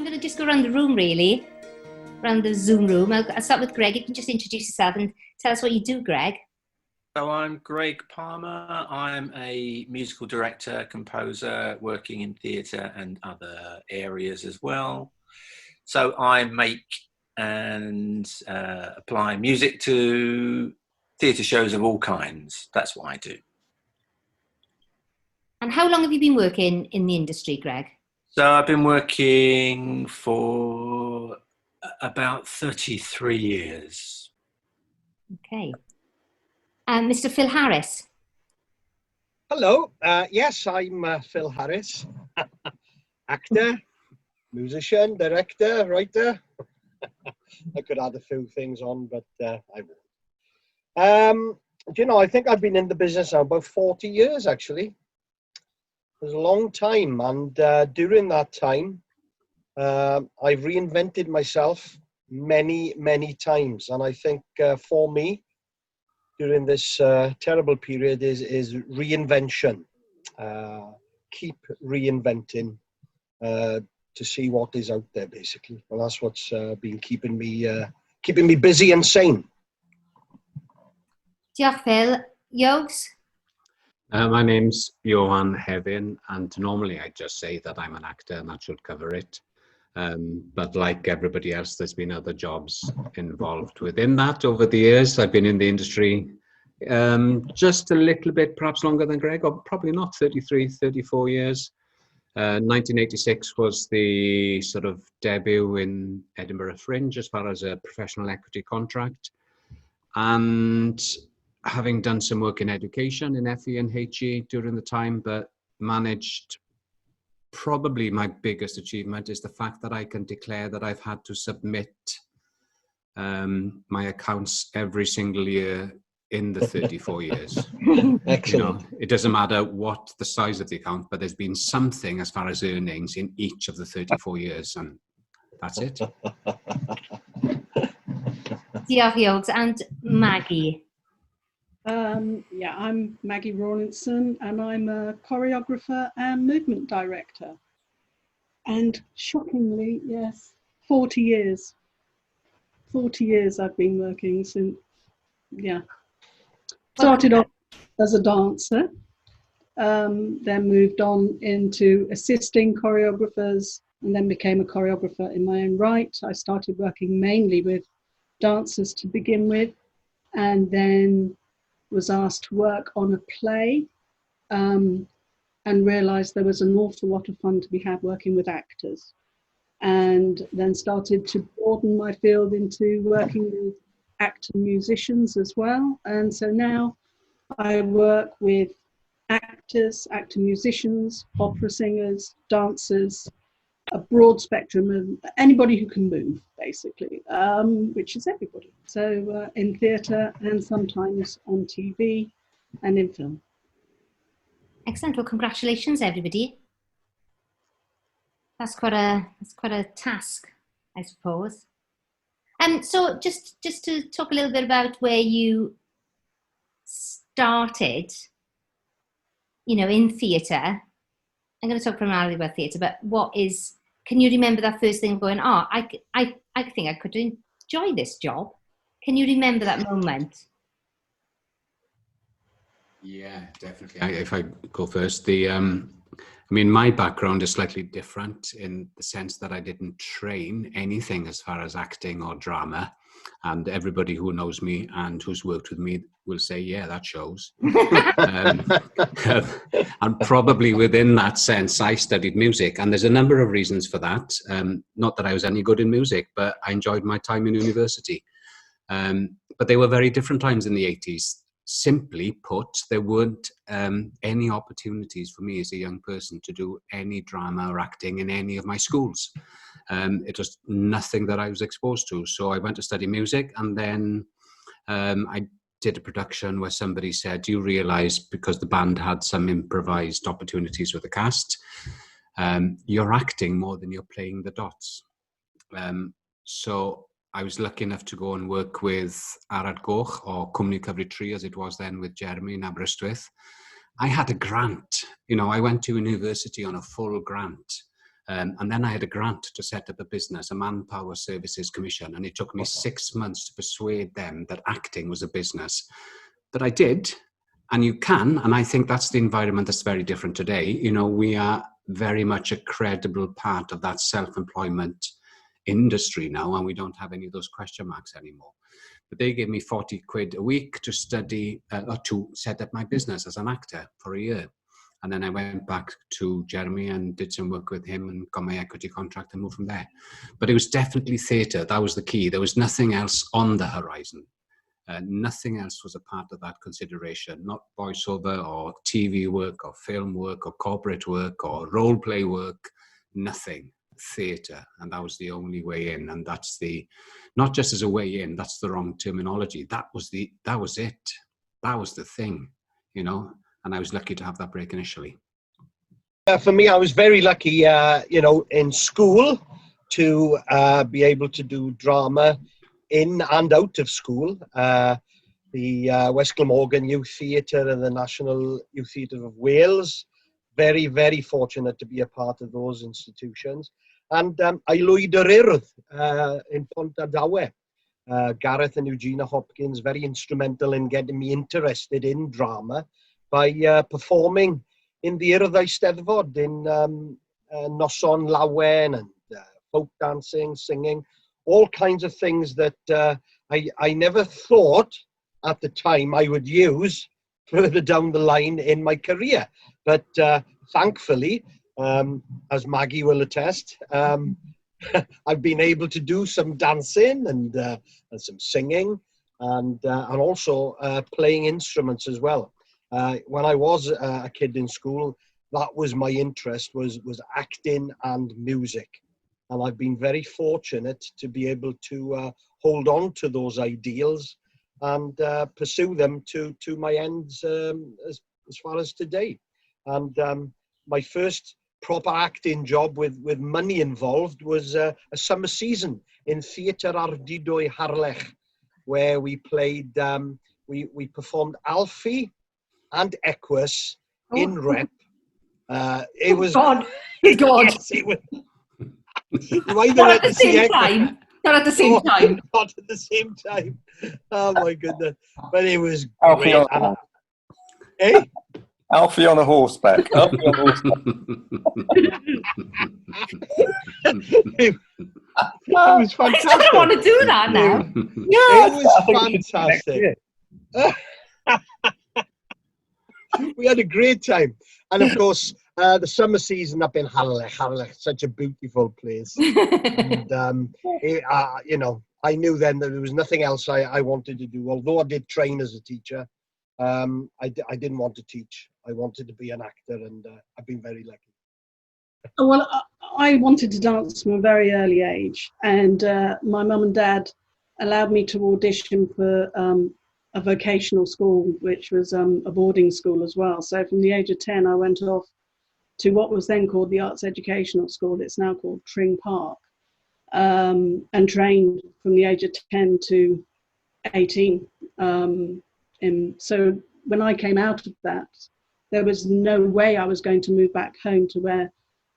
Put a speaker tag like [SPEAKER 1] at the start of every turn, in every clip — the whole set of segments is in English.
[SPEAKER 1] going to just go around the room, really, around the Zoom room. I'll start with Gregg. You can just introduce yourself and tell us what you do, Gregg.
[SPEAKER 2] So I'm Gregg Palmer. I'm a musical director, composer, working in theatre and other areas as well. So I make and apply music to theatre shows of all kinds. That's what I do.
[SPEAKER 1] And how long have you been working in the industry, Gregg?
[SPEAKER 2] So I've been working for about 33 years.
[SPEAKER 1] Okay. Mr. Phyl Harris.
[SPEAKER 3] Hello. Yes, I'm Phyl Harris. Actor, musician, director, writer. I could add a few things on, but I won't. I think I've been in the business now about 40 years, actually. It was a long time, and during that time, I've reinvented myself many, many times. And I think for me, during this terrible period is reinvention. Keep reinventing to see what is out there, basically. And that's what's been keeping me busy and sane.
[SPEAKER 1] Diolch, Phyl. Yogs?
[SPEAKER 4] My name's Ioan Hefin, and normally I just say that I'm an actor and that should cover it. But like everybody else, there's been other jobs involved within that over the years. I've been in the industry just a little bit, perhaps longer than Gregg, or probably not, 33, 34 years. 1986 was the sort of debut in Edinburgh Fringe as far as a professional equity contract. And having done some work in education in FE and HE during the time, but managed, probably my biggest achievement is the fact that I can declare that I've had to submit my accounts every single year in the 34 years.
[SPEAKER 3] Excellent.
[SPEAKER 4] It doesn't matter what the size of the account, but there's been something as far as earnings in each of the 34 years, and that's it.
[SPEAKER 1] Diolch, Yogs. And Maggie?
[SPEAKER 5] I'm Maggie Rawlinson, and I'm a choreographer and movement director. And shockingly, yes, 40 years. 40 years I've been working since, Started off as a dancer, then moved on into assisting choreographers, and then became a choreographer in my own right. I started working mainly with dancers to begin with, and then was asked to work on a play and realised there was an awful lot of fun to be had working with actors, and then started to broaden my field into working with actor musicians as well. And so now I work with actors, actor musicians, opera singers, dancers, a broad spectrum of anybody who can move, basically, which is everybody. So in theatre and sometimes on TV and in film.
[SPEAKER 1] Excellent. Well, congratulations, everybody. That's quite a task, I suppose. So just to talk a little bit about where you started, in theatre. I'm going to talk primarily about theatre, but can you remember that first thing of going, I think I could enjoy this job? Can you remember that moment?
[SPEAKER 4] Yeah, definitely. If I go first, my background is slightly different in the sense that I didn't train anything as far as acting or drama. And everybody who knows me and who's worked with me will say, yeah, that shows. And probably within that sense, I studied music. And there's a number of reasons for that. Not that I was any good in music, but I enjoyed my time in university. But they were very different times in the 80s. Simply put, there weren't any opportunities for me as a young person to do any drama or acting in any of my schools. It was nothing that I was exposed to. So I went to study music, and then I did a production where somebody said, do you realise, because the band had some improvised opportunities with the cast, you're acting more than you're playing the dots. So I was lucky enough to go and work with Arad Goch, or Cwmni Cyfri Tri as it was then, with Jeremy in Aberystwyth. I had a grant. I went to university on a full grant. And then I had a grant to set up a business, a manpower services commission, and it took me 6 months to persuade them that acting was a business. But I did, and you can, and I think that's the environment that's very different today. You know, we are very much a credible part of that self-employment industry now, and we don't have any of those question marks anymore. But they gave me 40 quid a week to study or to set up my business as an actor for a year. And then I went back to Jeremy and did some work with him and got my equity contract and moved from there. But it was definitely theatre. That was the key. There was nothing else on the horizon. Nothing else was a part of that consideration, not voiceover or TV work or film work or corporate work or role play work, nothing. Theatre. And that was the only way in. And that's not just as a way in, that's the wrong terminology. That was it. That was the thing, you know, and I was lucky to have that break initially.
[SPEAKER 3] For me, I was very lucky, in school to be able to do drama in and out of school. The West Glamorgan Youth Theatre and the National Youth Theatre of Wales. Very, very fortunate to be a part of those institutions. And I lwyd yr Urdd in Pontardawe. Gareth and Eugenia Hopkins, very instrumental in getting me interested in drama by performing in the Urdd Eisteddfod in Noson Lawen and folk dancing, singing, all kinds of things that I never thought at the time I would use further down the line in my career. But thankfully, as Maggie will attest, I've been able to do some dancing and some singing and also playing instruments as well. When I was a kid in school, that was my interest, was acting and music. And I've been very fortunate to be able to hold on to those ideals and pursue them to my ends as far as today. And my first proper acting job with money involved was a summer season in Theatr Ardudwy Harlech, where we played, we performed Alfie and Equus in rep. It was
[SPEAKER 1] God.
[SPEAKER 3] Yes, it was.
[SPEAKER 1] Not at the same time. Not at the same time.
[SPEAKER 3] Not at the same time. Oh my goodness! But it was
[SPEAKER 6] Alfie
[SPEAKER 3] great.
[SPEAKER 6] Alfie on a horseback. Alfie on horseback.
[SPEAKER 3] It was fantastic.
[SPEAKER 1] I don't want to do that now.
[SPEAKER 3] It was fantastic. We had a great time. And of course, the summer season up in Harlech, such a beautiful place. And, I knew then that there was nothing else I wanted to do. Although I did train as a teacher, I didn't want to teach. I wanted to be an actor, and I've been very lucky.
[SPEAKER 5] Well, I wanted to dance from a very early age, and my mum and dad allowed me to audition for a vocational school, which was a boarding school as well. So from the age of 10, I went off to what was then called the Arts Educational School. It's now called Tring Park, and trained from the age of 10 to 18. And so when I came out of that, there was no way I was going to move back home to where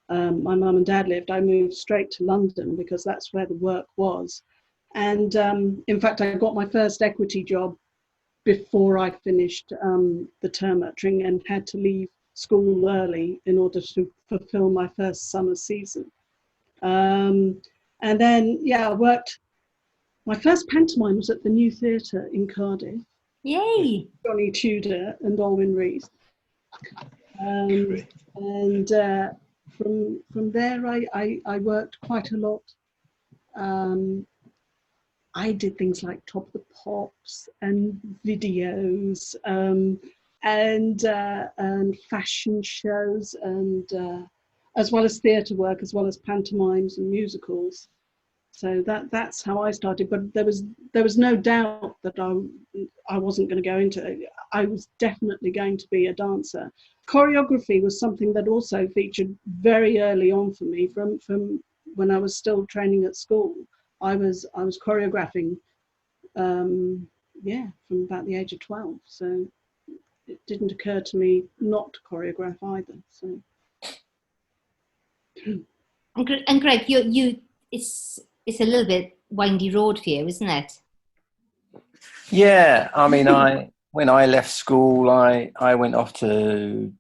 [SPEAKER 5] my mum and dad lived. I moved straight to London because that's where the work was. And in fact, I got my first equity job before I finished the term at Tring and had to leave school early in order to fulfill my first summer season. And then, I worked. My first pantomime was at the New Theatre in Cardiff.
[SPEAKER 1] Yay!
[SPEAKER 5] Johnny Tudor and Alwyn Rees. And from there, I worked quite a lot. I did things like Top of the Pops and videos and fashion shows, and as well as theatre work, as well as pantomimes and musicals. So that's how I started. But there was no doubt that I wasn't going to go into it. I was definitely going to be a dancer. Choreography was something that also featured very early on for me. From when I was still training at school, I was choreographing. From about the age of 12. So it didn't occur to me not to choreograph either. So.
[SPEAKER 1] And Greg, it's a little bit windy road for you, isn't it?
[SPEAKER 6] Yeah, I mean, when I left school, I went off to.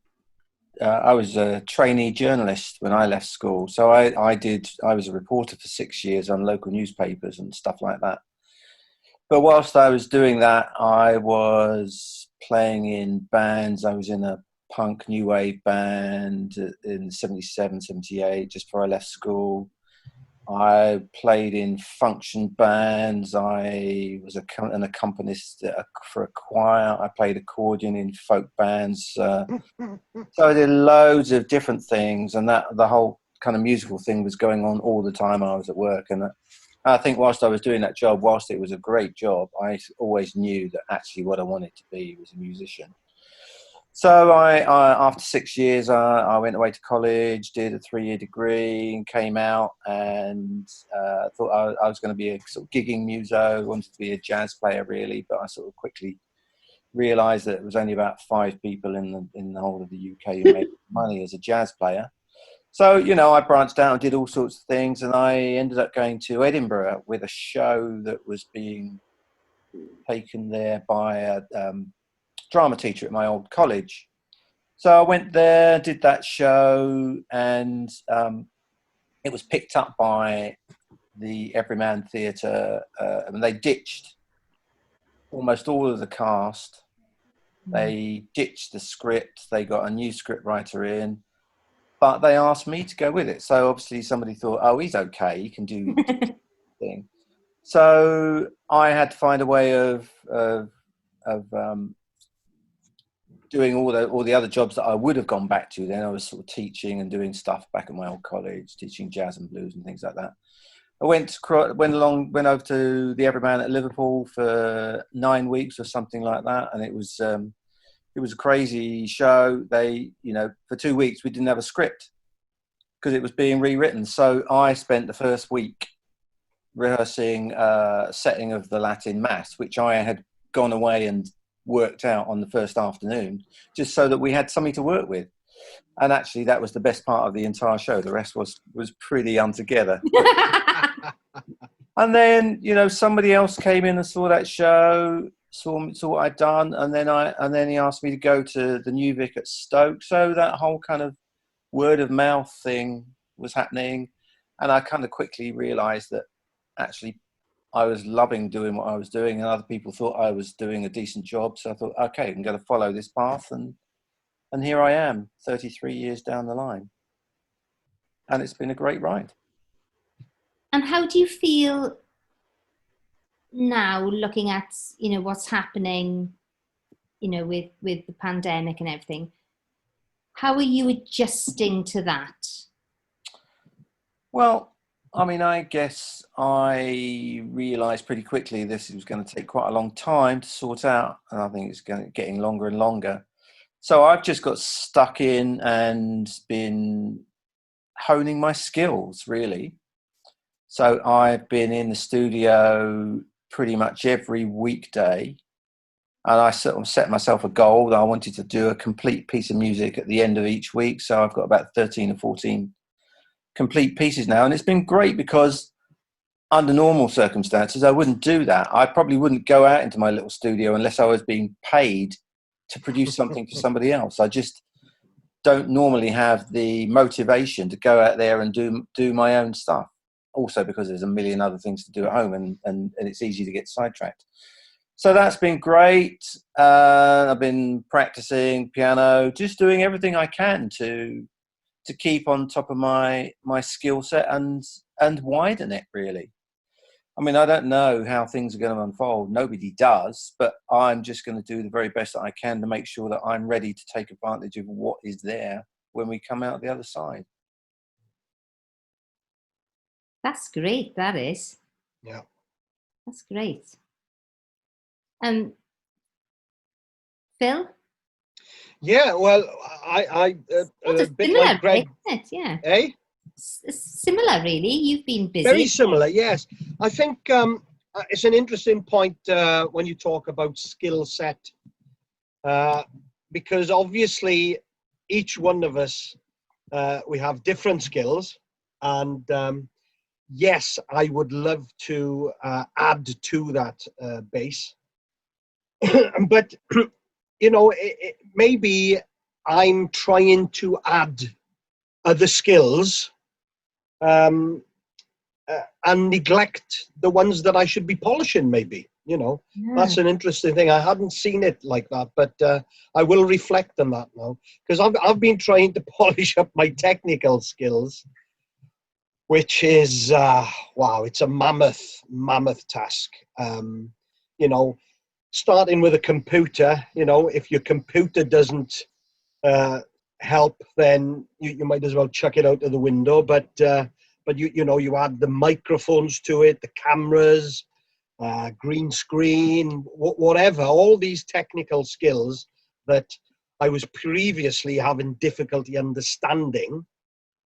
[SPEAKER 6] I was a trainee journalist when I left school, so I was a reporter for 6 years on local newspapers and stuff like that. But whilst I was doing that, I was playing in bands. I was in a punk new wave band in 77, 78, just before I left school. I played in function bands. I was an accompanist for a choir. I played accordion in folk bands. So I did loads of different things, and that the whole kind of musical thing was going on all the time I was at work. And I think whilst I was doing that job, whilst it was a great job, I always knew that actually what I wanted to be was a musician. So I after 6 years, I went away to college, did a 3-year degree, and came out and thought I was going to be a sort of gigging muso. Wanted to be a jazz player really, but I sort of quickly realised that it was only about 5 people in the whole of the UK who made money as a jazz player. So I branched out and did all sorts of things, and I ended up going to Edinburgh with a show that was being taken there by a drama teacher at my old college. So I went there, did that show, and it was picked up by the Everyman Theatre, and they ditched almost all of the cast. They ditched the script. They got a new script writer in, but they asked me to go with it. So obviously somebody thought, oh, he's okay, he can do the thing. So I had to find a way of doing all the other jobs that I would have gone back to. Then I was sort of teaching and doing stuff back at my old college, teaching jazz and blues and things like that. I went over to the Everyman at Liverpool for 9 weeks or something like that, and it was a crazy show. They, for 2 weeks we didn't have a script because it was being rewritten. So I spent the first week rehearsing a setting of the Latin Mass, which I had gone away and worked out on the first afternoon, just so that we had something to work with. And actually that was the best part of the entire show. The rest was pretty untogether. And then somebody else came in and saw that show, saw what I'd done, and then he asked me to go to the New Vic at Stoke. So that whole kind of word of mouth thing was happening, and I kind of quickly realized that actually I was loving doing what I was doing, and other people thought I was doing a decent job. So I thought, okay, I'm going to follow this path, and here I am, 33 years down the line, and it's been a great ride.
[SPEAKER 1] And how do you feel now, looking at what's happening, with the pandemic and everything? How are you adjusting to that?
[SPEAKER 6] Well, I mean, I guess I realised pretty quickly this was going to take quite a long time to sort out, and I think it's getting longer and longer. So I've just got stuck in and been honing my skills, really. So I've been in the studio pretty much every weekday, and I sort of set myself a goal that I wanted to do a complete piece of music at the end of each week. So I've got about 13 or 14 complete pieces now, and it's been great because under normal circumstances I wouldn't do that. I probably wouldn't go out into my little studio unless I was being paid to produce something for somebody else. I just don't normally have the motivation to go out there and do my own stuff. Also because there's a million other things to do at home, and it's easy to get sidetracked. So that's been great. I've been practicing piano, just doing everything I can to keep on top of my skill set and widen it, really. I mean, I don't know how things are going to unfold. Nobody does, but I'm just going to do the very best that I can to make sure that I'm ready to take advantage of what is there when we come out the other side.
[SPEAKER 1] That's great, that is.
[SPEAKER 3] Yeah.
[SPEAKER 1] That's great. Phyl?
[SPEAKER 3] Yeah, well, I a bit like Gregg.
[SPEAKER 1] Isn't it? Yeah.
[SPEAKER 3] Eh?
[SPEAKER 1] Similar, really. You've been busy.
[SPEAKER 3] Very similar, yes. I think it's an interesting point when you talk about skill set, because obviously each one of us, we have different skills, And yes, I would love to add to that base. But, you know, maybe I'm trying to add other skills and neglect the ones that I should be polishing, maybe. You know, that's an interesting thing. I hadn't seen it like that, but I will reflect on that now, because I've been trying to polish up my technical skills, which is, wow, it's a mammoth task. You know, starting with a computer, you know, if your computer doesn't help, then you might as well chuck it out of the window. But you know, you add the microphones to it, the cameras, green screen, whatever, all these technical skills that I was previously having difficulty understanding.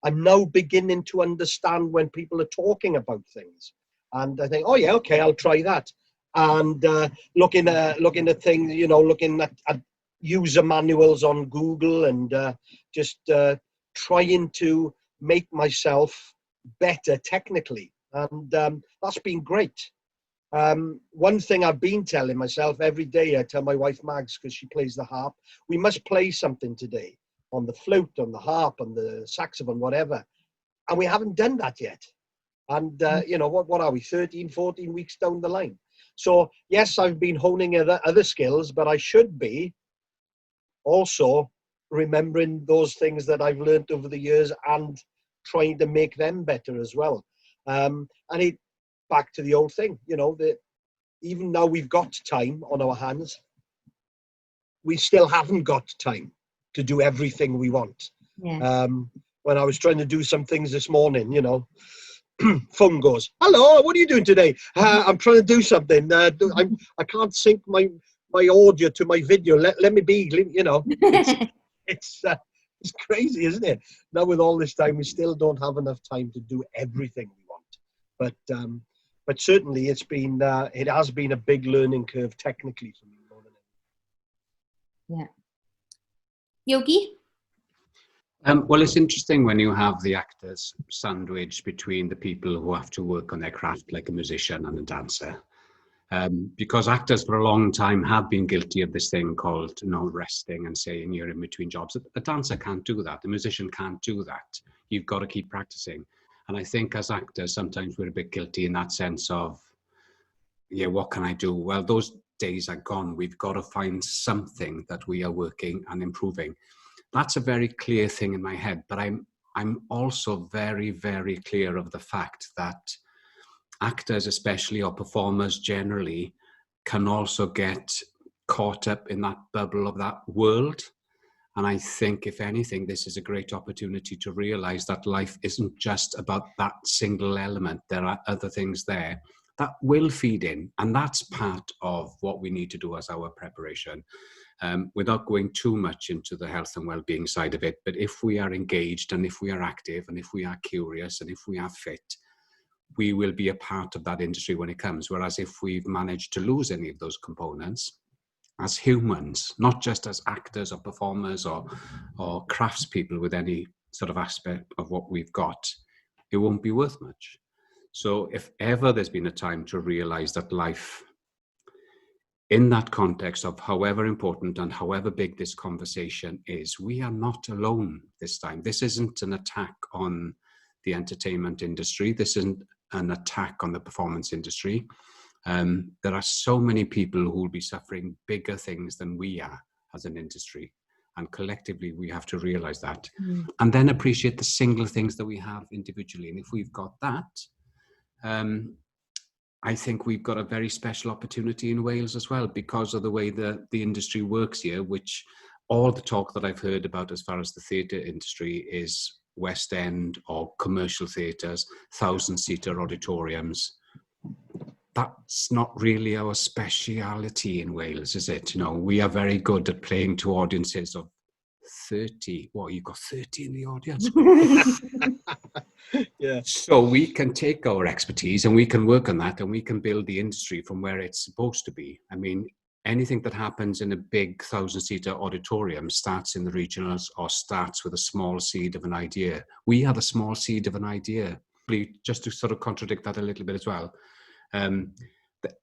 [SPEAKER 3] I'm now beginning to understand when people are talking about things. And I think, oh yeah, okay, I'll try that. And looking at things, you know, looking at user manuals on Google, and just trying to make myself better technically. And that's been great. One thing I've been telling myself every day, I tell my wife Mags, because she plays the harp, we must play something today, on the flute, on the harp, on the saxophone, whatever. And we haven't done that yet. And, you know, what are we, 13, 14 weeks down the line? So, yes, I've been honing other skills, but I should be also remembering those things that I've learned over the years and trying to make them better as well. And it, back to the old thing, you know, that even now we've got time on our hands, we still haven't got time to do everything we want.
[SPEAKER 1] Yeah.
[SPEAKER 3] When I was trying to do some things this morning, you know, phone goes, hello, what are you doing today? I'm trying to do something. I can't sync my audio to my video. Let me be, you know. It's crazy, isn't it? Now with all this time, we still don't have enough time to do everything we want. But certainly it has been a big learning curve technically for me.
[SPEAKER 1] Yeah. Yogi?
[SPEAKER 4] Well, it's interesting when you have the actors sandwiched between the people who have to work on their craft, like a musician and a dancer. Because actors for a long time have been guilty of this thing called, you know, resting and saying you're in between jobs. A dancer can't do that. The musician can't do that. You've got to keep practicing. And I think as actors, sometimes we're a bit guilty in that sense of, yeah, what can I do? Well, those days are gone. We've got to find something that we are working and improving. That's a very clear thing in my head, but I'm also very, very clear of the fact that actors especially, or performers generally, can also get caught up in that bubble of that world. And I think, if anything, this is a great opportunity to realize that life isn't just about that single element. There are other things there that will feed in, and that's part of what we need to do as our preparation. Without going too much into the health and well-being side of it, but if we are engaged and if we are active and if we are curious and if we are fit, we will be a part of that industry when it comes. Whereas if we've managed to lose any of those components as humans, not just as actors or performers or craftspeople with any sort of aspect of what we've got, it won't be worth much. So if ever there's been a time to realize that life, in that context of however important and however big this conversation is, we are not alone this time. This isn't an attack on the entertainment industry. This isn't an attack on the performance industry. There are so many people who will be suffering bigger things than we are as an industry. And collectively, we have to realize that. And then appreciate the single things that we have individually. And if we've got that, I think we've got a very special opportunity in Wales as well, because of the way the industry works here, which all the talk that I've heard about as far as the theatre industry is West End or commercial theatres, 1,000-seater auditoriums. That's not really our speciality in Wales, is it? You know, we are very good at playing to audiences of 30. What, you've got 30 in the audience?
[SPEAKER 3] Yeah.
[SPEAKER 4] So we can take our expertise and we can work on that and we can build the industry from where it's supposed to be. I mean, anything that happens in a big 1,000-seater auditorium starts in the regionals or starts with a small seed of an idea. We had a small seed of an idea. Just to sort of contradict that a little bit as well,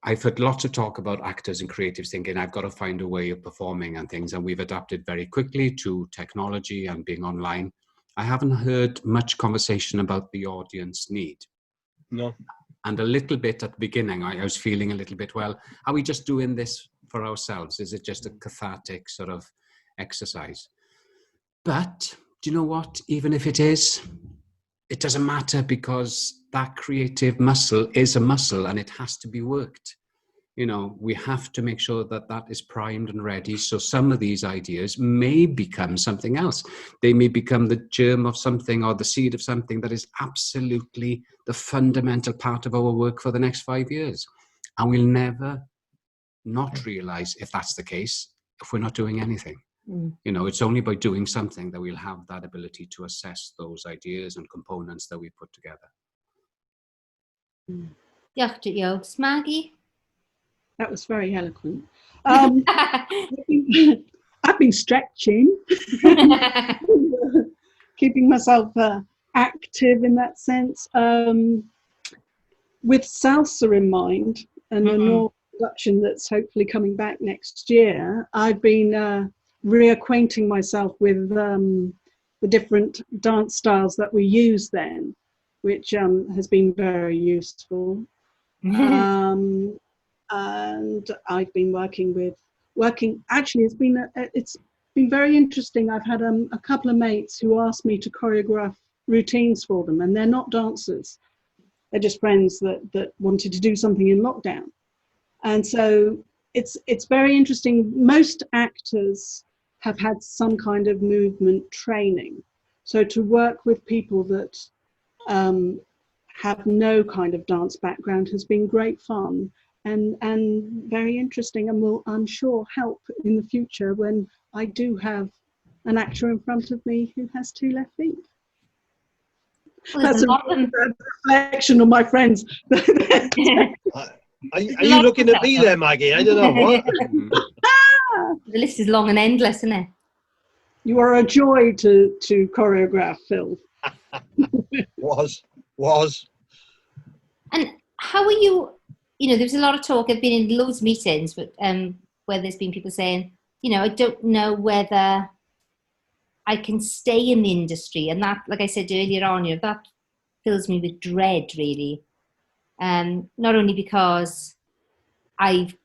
[SPEAKER 4] I've heard lots of talk about actors and creatives thinking, I've got to find a way of performing and things, and we've adapted very quickly to technology and being online. I haven't heard much conversation about the audience need.
[SPEAKER 3] No.
[SPEAKER 4] And a little bit at the beginning, I was feeling a little bit, well, are we just doing this for ourselves? Is it just a cathartic sort of exercise? But do you know what? Even if it is, it doesn't matter, because that creative muscle is a muscle and it has to be worked. You know, we have to make sure that that is primed and ready. So some of these ideas may become something else. They may become the germ of something or the seed of something that is absolutely the fundamental part of our work for the next 5 years. And we'll never not realize if that's the case, if we're not doing anything. You know, it's only by doing something that we'll have that ability to assess those ideas and components that we put together.
[SPEAKER 1] Diolch, Maggie.
[SPEAKER 5] That was very eloquent. I've been stretching, keeping myself active in that sense. With salsa in mind and a North production that's hopefully coming back next year, I've been reacquainting myself with the different dance styles that we use then, which has been very useful. And I've been actually it's been very interesting. I've had a couple of mates who asked me to choreograph routines for them, and they're not dancers. They're just friends that wanted to do something in lockdown. And so it's very interesting. Most actors have had some kind of movement training. So to work with people that have no kind of dance background has been great fun and very interesting, and will, I'm sure, help in the future when I do have an actor in front of me who has 2 left feet.
[SPEAKER 1] Well,
[SPEAKER 5] That's a reflection of my friends.
[SPEAKER 3] Are you looking at me there, Maggie? I don't know what.
[SPEAKER 1] The list is long and endless, isn't it?
[SPEAKER 5] You are a joy to choreograph, Phyl.
[SPEAKER 3] Was.
[SPEAKER 1] And how are you? You know, there's a lot of talk. I've been in loads of meetings where there's been people saying, you know, I don't know whether I can stay in the industry. And that, like I said earlier on, you know, that fills me with dread, really. Not only because I've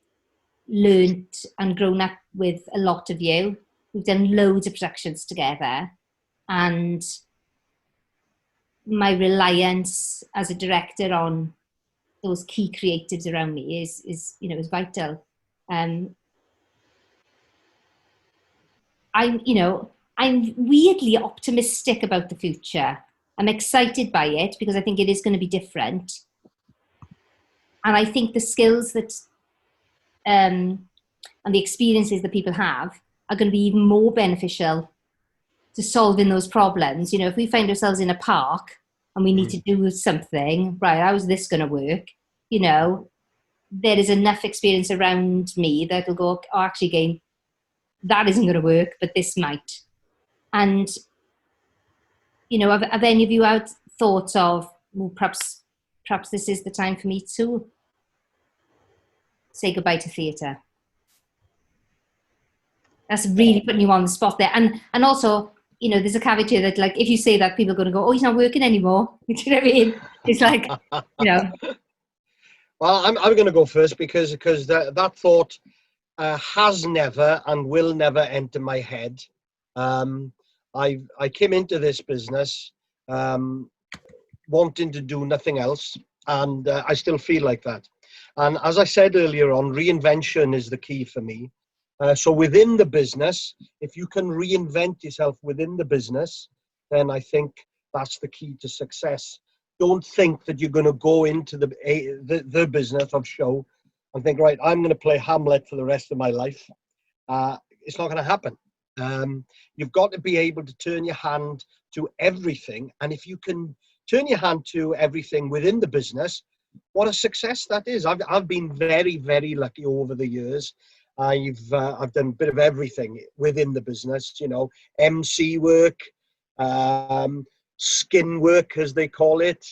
[SPEAKER 1] learnt and grown up with a lot of you. We've done loads of productions together. And my reliance as a director on those key creatives around me is you know, is vital. I'm weirdly optimistic about the future. I'm excited by it because I think it is going to be different. And I think the skills that and the experiences that people have are going to be even more beneficial to solving those problems. You know, if we find ourselves in a park and we need to do something, right, how's this going to work? You know, there is enough experience around me that will go, oh, actually, again, that isn't going to work, but this might. And, you know, have any of you had thoughts of, well, perhaps this is the time for me to say goodbye to theatre? That's really putting you on the spot there. And also, you know, there's a caveat here that, like, if you say that, people are going to go, oh, he's not working anymore. Do you know what I mean? It's like, you know.
[SPEAKER 3] Well, I'm going to go first because that thought has never and will never enter my head. I came into this business wanting to do nothing else, and I still feel like that. And as I said earlier on, reinvention is the key for me. So within the business, if you can reinvent yourself within the business, then I think that's the key to success. Don't think that you're going to go into the business of show and think, right, I'm going to play Hamlet for the rest of my life. It's not going to happen. You've got to be able to turn your hand to everything. And if you can turn your hand to everything within the business, what a success that is. I've been very, very lucky over the years. I've done a bit of everything within the business, you know, MC work, skin work as they call it,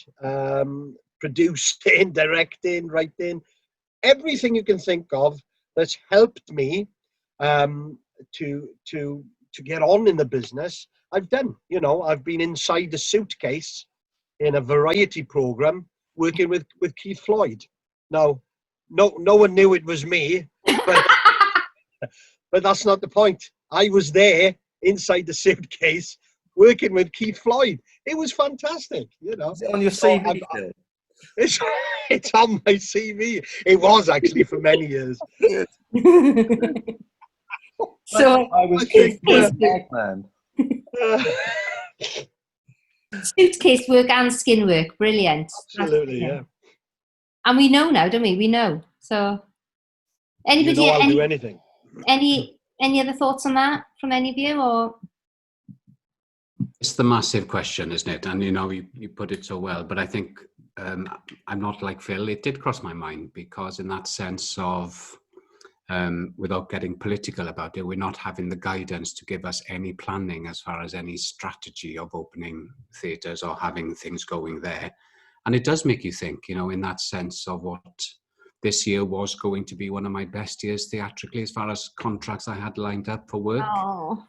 [SPEAKER 3] producing, directing, writing, everything you can think of that's helped me to get on in the business. I've done, you know, I've been inside the suitcase in a variety program working with Keith Floyd. Now, no one knew it was me, but but that's not the point. I was there inside the suitcase working with Keith Floyd. It was fantastic, you know.
[SPEAKER 6] Is it on your
[SPEAKER 3] So
[SPEAKER 6] CV? Phil?
[SPEAKER 3] it's on my CV. It was actually for many years.
[SPEAKER 1] So
[SPEAKER 6] I was
[SPEAKER 3] think,
[SPEAKER 6] man.
[SPEAKER 1] suitcase work and skin work, brilliant.
[SPEAKER 3] Absolutely, yeah.
[SPEAKER 1] And we know now, don't we? We know. So, anybody,
[SPEAKER 3] You know, I'll do anything.
[SPEAKER 1] any other thoughts on that from any of you, or?
[SPEAKER 4] It's the massive question, isn't it? And you know, you put it so well, but I think I'm not like Phil. It did cross my mind because in that sense of, without getting political about it, we're not having the guidance to give us any planning as far as any strategy of opening theatres or having things going there. And it does make you think, you know, in that sense of what this year was going to be one of my best years theatrically as far as contracts I had lined up for work.
[SPEAKER 1] Oh.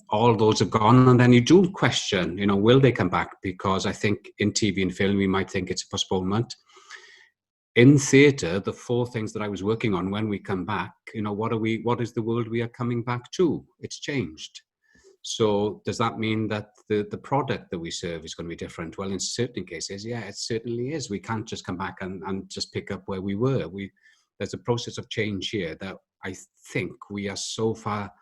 [SPEAKER 4] All those are gone, and then you do question, you know, will they come back? Because I think in TV and film, we might think it's a postponement. In theatre, the 4 things that I was working on when we come back, you know, what is the world we are coming back to? It's changed. So does that mean that the product that we serve is going to be different? Well, in certain cases, yeah, it certainly is. We can't just come back and just pick up where we were. There's a process of change here that I think we are so far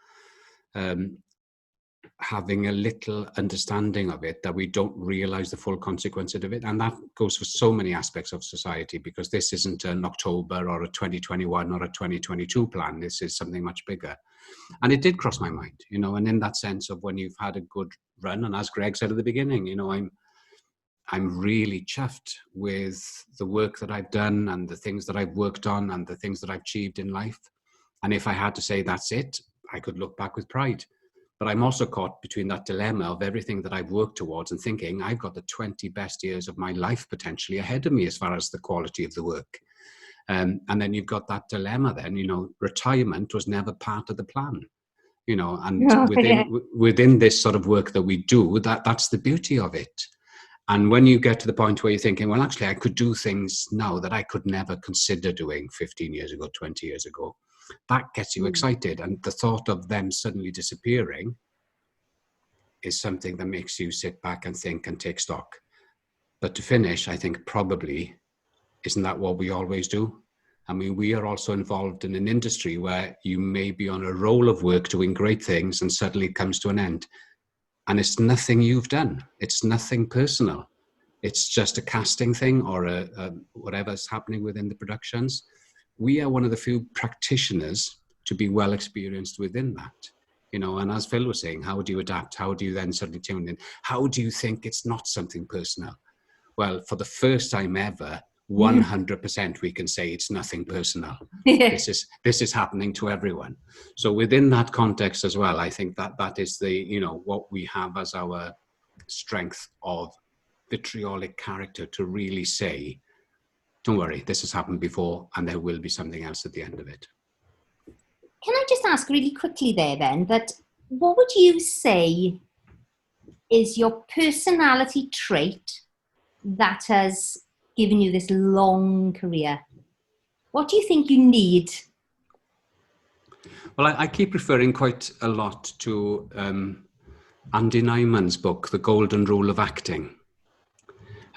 [SPEAKER 4] having a little understanding of it that we don't realize the full consequences of it. And that goes for so many aspects of society, because this isn't an October or a 2021 or a 2022 plan. This is something much bigger. And it did cross my mind, you know, and in that sense of when you've had a good run, and as Gregg said at the beginning, you know, I'm really chuffed with the work that I've done and the things that I've worked on and the things that I've achieved in life. And if I had to say that's it, I could look back with pride. But I'm also caught between that dilemma of everything that I've worked towards and thinking I've got the 20 best years of my life potentially ahead of me as far as the quality of the work. And then you've got that dilemma then, you know, retirement was never part of the plan, you know, and within this sort of work that we do, that's the beauty of it. And when you get to the point where you're thinking, well, actually, I could do things now that I could never consider doing 15 years ago, 20 years ago, that gets you excited. And the thought of them suddenly disappearing is something that makes you sit back and think and take stock. But to finish, I think probably, isn't that what we always do? I mean, we are also involved in an industry where you may be on a roll of work doing great things and suddenly it comes to an end. And it's nothing you've done. It's nothing personal. It's just a casting thing or whatever's happening within the productions. We are one of the few practitioners to be well experienced within that, you know. And as Phil was saying, how do you adapt? How do you then suddenly tune in? How do you think it's not something personal? Well, for the first time ever, 100% we can say it's nothing personal. This is happening to everyone. So within that context as well, I think that is the, you know, what we have as our strength of vitriolic character to really say, don't worry, this has happened before and there will be something else at the end of it.
[SPEAKER 1] Can I just ask really quickly there then, that what would you say is your personality trait that has given you this long career? What do you think you need?
[SPEAKER 4] Well, I keep referring quite a lot to Andy Nyman's book, The Golden Rule of Acting.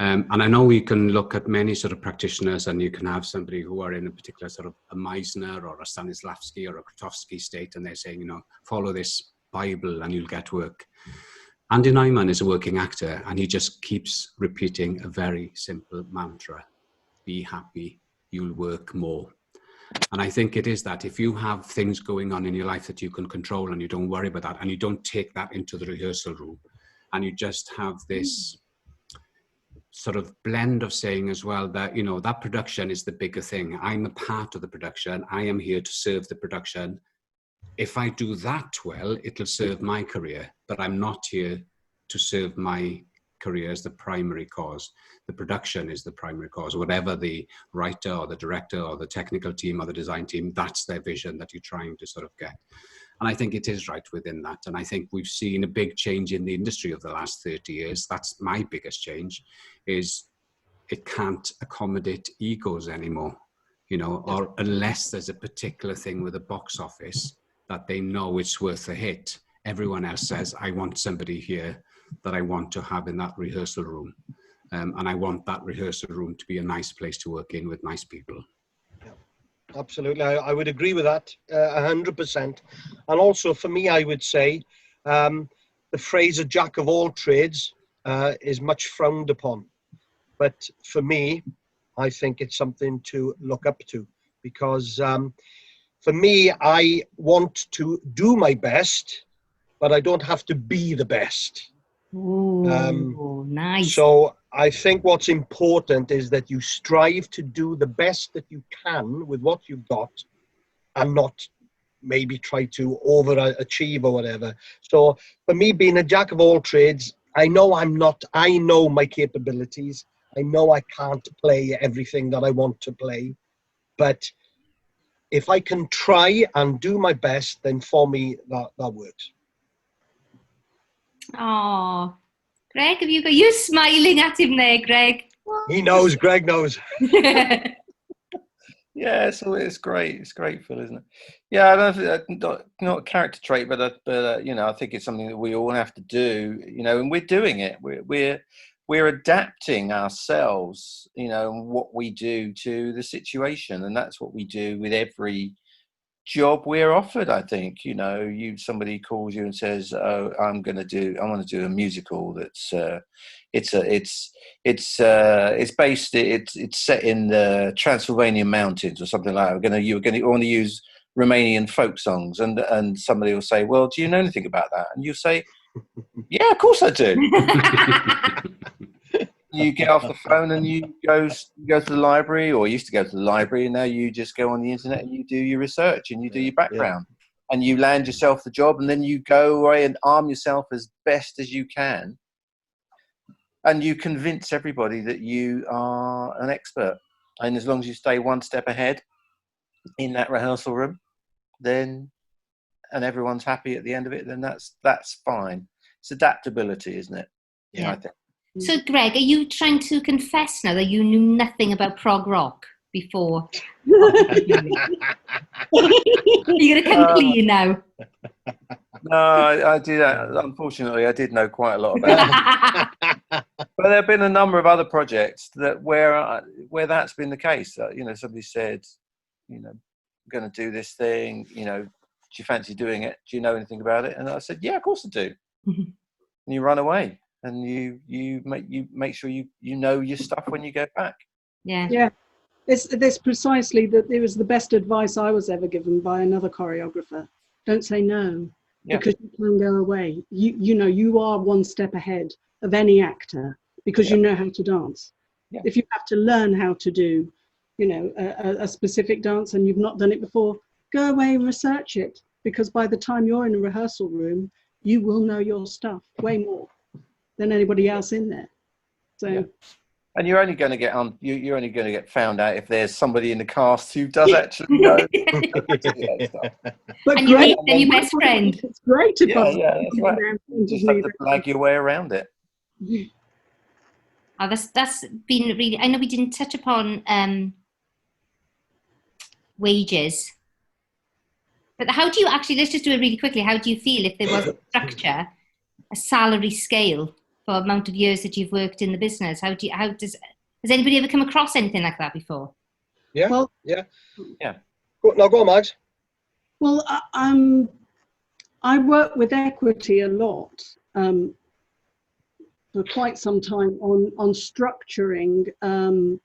[SPEAKER 4] And I know you can look at many sort of practitioners and you can have somebody who are in a particular sort of a Meisner or a Stanislavski or a Krotowski state, and they're saying, you know, follow this Bible and you'll get work. Andy Nyman is a working actor and he just keeps repeating a very simple mantra: be happy, you'll work more. And I think it is that if you have things going on in your life that you can control and you don't worry about that and you don't take that into the rehearsal room and you just have this sort of blend of saying as well that, you know, that production is the bigger thing. I'm a part of the production. I am here to serve the production. If I do that well, it'll serve my career, but I'm not here to serve my career as the primary cause. The production is the primary cause. Whatever the writer or the director or the technical team or the design team, that's their vision that you're trying to sort of get. And I think it is right within that. And I think we've seen a big change in the industry over the last 30 years. That's my biggest change, is it can't accommodate egos anymore, you know, or unless there's a particular thing with a box office that they know it's worth a hit. Everyone else says, I want somebody here that I want to have in that rehearsal room. And I want that rehearsal room to be a nice place to work in with nice people.
[SPEAKER 3] Absolutely, I would agree with that 100%. And also for me, I would say the phrase "a jack of all trades" is much frowned upon. But for me, I think it's something to look up to, because for me, I want to do my best, but I don't have to be the best.
[SPEAKER 1] Ooh, nice.
[SPEAKER 3] So I think what's important is that you strive to do the best that you can with what you've got, and not maybe try to overachieve or whatever. So for me, being a jack of all trades, I know my capabilities. I know I can't play everything that I want to play, but if I can try and do my best, then for me, that works.
[SPEAKER 1] Oh, Greg, you're smiling at him there, Greg.
[SPEAKER 3] He knows, Greg knows.
[SPEAKER 6] Yeah, so it's great. It's great, Phil, isn't it? Yeah, I don't think not a character trait, but you know, I think it's something that we all have to do. You know, and we're doing it. We're adapting ourselves, you know, and what we do to the situation, and that's what we do with every job we're offered. I think, you know, somebody calls you and says, "Oh, I want to do a musical that's it's set in the Transylvanian mountains or something like that. You want to use Romanian folk songs," and somebody will say, "Well, do you know anything about that?" And you say, "Yeah, of course I do." You get off the phone and you go to the library, or used to go to the library, and now you just go on the internet and you do your research and you do your background, and you land yourself the job, and then you go away and arm yourself as best as you can, and you convince everybody that you are an expert. And as long as you stay one step ahead in that rehearsal room, then, and everyone's happy at the end of it, then that's fine. It's adaptability, isn't it?
[SPEAKER 1] Yeah.
[SPEAKER 6] I think.
[SPEAKER 1] So, Greg, are you trying to confess now that you knew nothing about prog rock before? You're going to come clean now.
[SPEAKER 6] No, I did. Unfortunately, I did know quite a lot about it. But there have been a number of other projects where that's been the case. You know, somebody said, you know, I'm going to do this thing. You know, do you fancy doing it? Do you know anything about it? And I said, yeah, of course I do. And you run away, and you make sure you know your stuff when you get back.
[SPEAKER 5] Yeah. It's precisely that. It was the best advice I was ever given by another choreographer. Don't say no, because you can go away. You know, you are one step ahead of any actor because you know how to dance. Yeah. If you have to learn how to do, you know, a specific dance and you've not done it before, go away and research it, because by the time you're in a rehearsal room, you will know your stuff way more than anybody else in there. So. Yeah.
[SPEAKER 6] And you're only going to get you're only going to get found out if there's somebody in the cast who does actually know.
[SPEAKER 5] But
[SPEAKER 1] and
[SPEAKER 5] great,
[SPEAKER 1] you're your best friend.
[SPEAKER 5] It's great to
[SPEAKER 6] that's right. You just have to blag your way around it.
[SPEAKER 1] Oh, that's been really. I know we didn't touch upon wages, but how do you actually? Let's just do it really quickly. How do you feel if there was a structure, a salary scale for the amount of years that you've worked in the business? Has anybody ever come across anything like that before?
[SPEAKER 3] Yeah.
[SPEAKER 5] Well,
[SPEAKER 3] yeah. Go on, Mags.
[SPEAKER 5] Well, I work with equity a lot for quite some time on structuring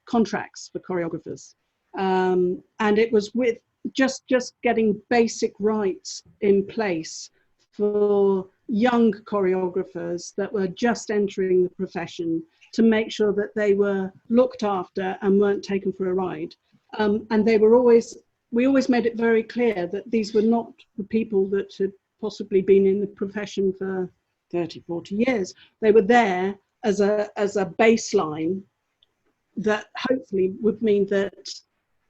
[SPEAKER 5] contracts for choreographers, and it was with just getting basic rights in place for young choreographers that were just entering the profession to make sure that they were looked after and weren't taken for a ride. And we always made it very clear that these were not the people that had possibly been in the profession for 30, 40 years. They were there as a baseline that hopefully would mean that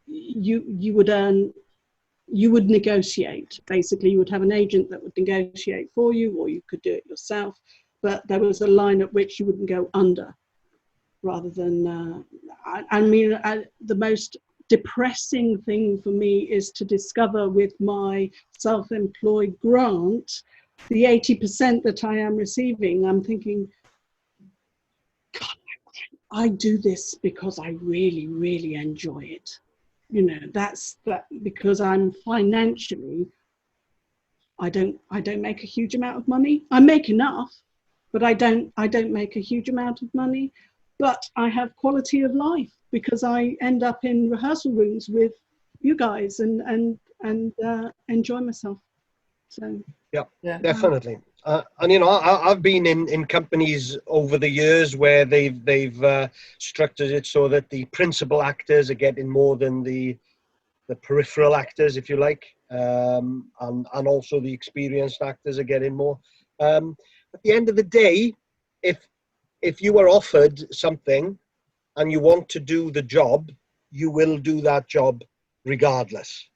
[SPEAKER 5] you would negotiate. Basically, you would have an agent that would negotiate for you, or you could do it yourself. But there was a line at which you wouldn't go under, rather than. The most depressing thing for me is to discover with my self-employed grant, the 80% that I am receiving. I'm thinking, God, I do this because I really, really enjoy it. You know, that's because I'm financially, I don't make a huge amount of money. I make enough, but I don't make a huge amount of money. But I have quality of life because I end up in rehearsal rooms with you guys and enjoy myself. So
[SPEAKER 3] yeah. Definitely. And you know, I've been in companies over the years where they've structured it so that the principal actors are getting more than the peripheral actors, if you like, and also the experienced actors are getting more. At the end of the day, if you are offered something and you want to do the job, you will do that job regardless.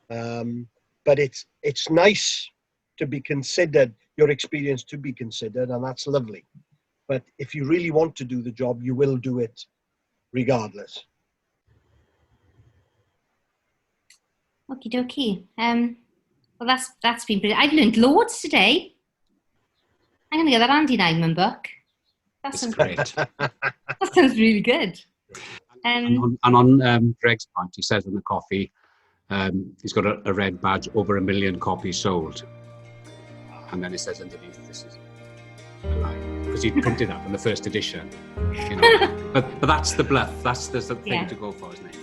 [SPEAKER 3] But it's nice to be considered, your experience to be considered, and that's lovely. But if you really want to do the job, you will do it regardless.
[SPEAKER 1] Okie dokie. Well, that's been brilliant. I've learned loads today. I'm going to get that Andy Nyman book.
[SPEAKER 4] It's great.
[SPEAKER 1] That sounds really good.
[SPEAKER 4] And on Gregg's point, he says in the coffee, he's got a red badge, over 1 million copies sold. And then it says underneath, this is a lie. Because he printed that in the first edition. You know. but that's the bluff. That's the thing to go for, isn't it?